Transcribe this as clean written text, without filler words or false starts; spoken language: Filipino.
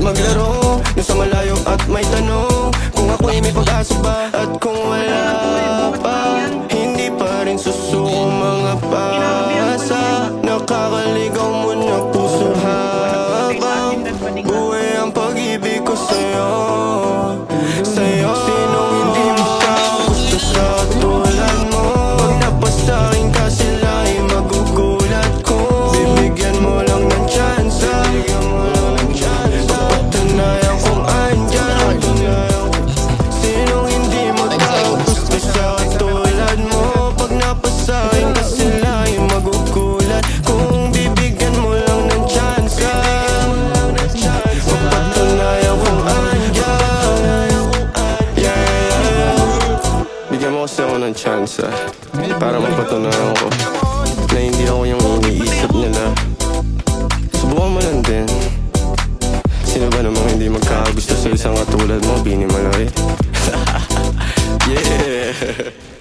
maglaro nung sa malayo at may tanong kung ako'y may pag-asa ba. At kung wala pa, hindi pa rin susuko mga pasa. Nakakaligaw mo na puso habang buhay ang pag-ibig ko sa'yo. Sa'yo, sinong hindi makagusto sa tulad mo? Pag napasakin ka sila ay magugulat ko. Bibigyan mo lang ng tsansa, papatunayan kung andyan. Sinong hindi makagusto sa tulad mo? Pag napasakin ka sila ay magugulat kung bibigyan mo lang ng tsansa, papatunayan kung andyan. Bigyan mo kasi ako ng tsansa para mapatunayan ko na hindi ako yung iniisip nila. Subukan mo lang din. Sino ba namang hindi magkakagusto sa isang katulad mo, Bini Maloy? Yeah.